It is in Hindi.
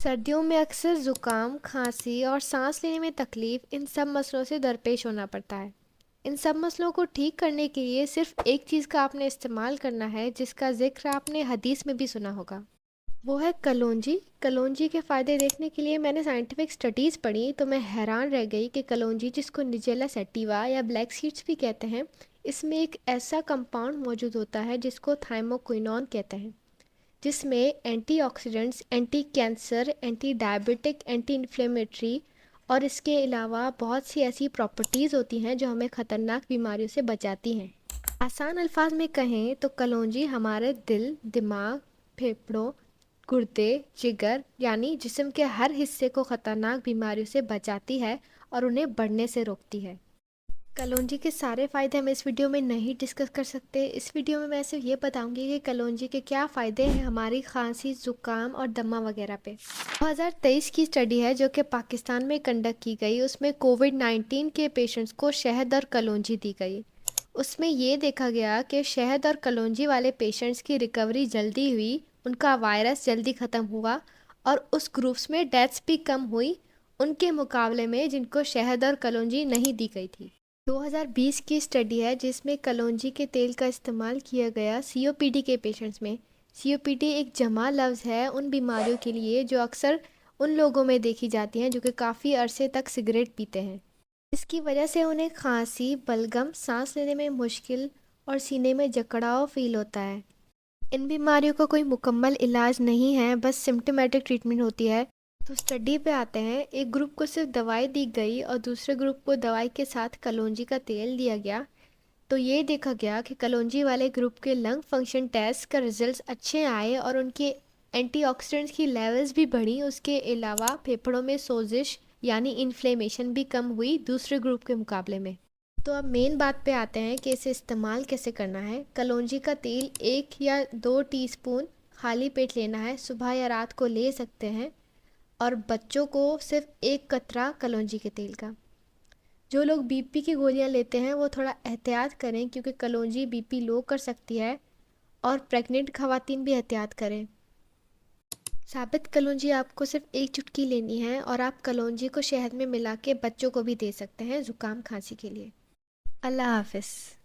सर्दियों में अक्सर ज़ुकाम, खांसी और सांस लेने में तकलीफ इन सब मसलों से दरपेश होना पड़ता है। इन सब मसलों को ठीक करने के लिए सिर्फ एक चीज़ का आपने इस्तेमाल करना है जिसका जिक्र आपने हदीस में भी सुना होगा। वो है कलौंजी। कलौंजी के फ़ायदे देखने के लिए मैंने साइंटिफिक स्टडीज़ पढ़ी तो मैं हैरान रह गई कि कलौंजी, जिसको निजेला सैटिवा या ब्लैक सीड्स भी कहते हैं, इसमें एक ऐसा कंपाउंड मौजूद होता है जिसको थाइमोक्विनोन कहते हैं, जिसमें antioxidants, anti cancer, anti diabetic, anti inflammatory और इसके अलावा बहुत सी ऐसी प्रॉपर्टीज़ होती हैं जो हमें ख़तरनाक बीमारियों से बचाती हैं। आसान अल्फाज में कहें तो कलौंजी हमारे दिल, दिमाग, फेफड़ों, गुर्दे, जिगर यानी जिस्म के हर हिस्से को ख़तरनाक बीमारियों से बचाती है और उन्हें बढ़ने से रोकती है। कलौंजी के सारे फ़ायदे हम इस वीडियो में नहीं डिस्कस कर सकते। इस वीडियो में मैं सिर्फ ये बताऊंगी कि कलौंजी के क्या फ़ायदे हैं हमारी खांसी, ज़ुकाम और दमा वगैरह पे। 2023 की स्टडी है जो कि पाकिस्तान में कंडक्ट की गई, उसमें कोविड-19 के पेशेंट्स को शहद और कलौंजी दी गई। उसमें ये देखा गया कि शहद और कलौंजी वाले पेशेंट्स की रिकवरी जल्दी हुई, उनका वायरस जल्दी ख़त्म हुआ और उस ग्रुप्स में डेथ्स भी कम हुई उनके मुकाबले में जिनको शहद और कलौंजी नहीं दी गई थी। 2020 की स्टडी है जिसमें कलौंजी के तेल का इस्तेमाल किया गया सीओपीडी के पेशेंट्स में। सीओपीडी एक जमा लफ्ज़ है उन बीमारियों के लिए जो अक्सर उन लोगों में देखी जाती हैं जो कि काफ़ी अरसे तक सिगरेट पीते हैं। इसकी वजह से उन्हें खांसी, बलगम, सांस लेने में मुश्किल और सीने में जकड़ाव फील होता है। इन बीमारियों का कोई मुकम्मल इलाज नहीं है, बस सिम्टोमेटिक ट्रीटमेंट होती है। तो स्टडी पे आते हैं। एक ग्रुप को सिर्फ दवाई दी गई और दूसरे ग्रुप को दवाई के साथ कलौंजी का तेल दिया गया। तो ये देखा गया कि कलौंजी वाले ग्रुप के लंग फंक्शन टेस्ट का रिजल्ट्स अच्छे आए और उनके एंटीऑक्सीडेंट्स की लेवल्स भी बढ़ी। उसके अलावा फेफड़ों में सोजिश यानी इन्फ्लेमेशन भी कम हुई दूसरे ग्रुप के मुकाबले में। तो अब मेन बात पे आते हैं कि इसे इस्तेमाल कैसे करना है। कलौंजी का तेल 1 या 2 टीस्पून खाली पेट लेना है, सुबह या रात को ले सकते हैं। और बच्चों को सिर्फ 1 कतरा कलौंजी के तेल का। जो लोग बीपी की गोलियां लेते हैं वो थोड़ा एहतियात करें क्योंकि कलौंजी बीपी लो कर सकती है, और प्रेग्नेंट खवातीन भी एहतियात करें। साबित कलौंजी आपको सिर्फ 1 चुटकी लेनी है और आप कलौंजी को शहद में मिला के बच्चों को भी दे सकते हैं ज़ुकाम खांसी के लिए। अल्लाह हाफिज़।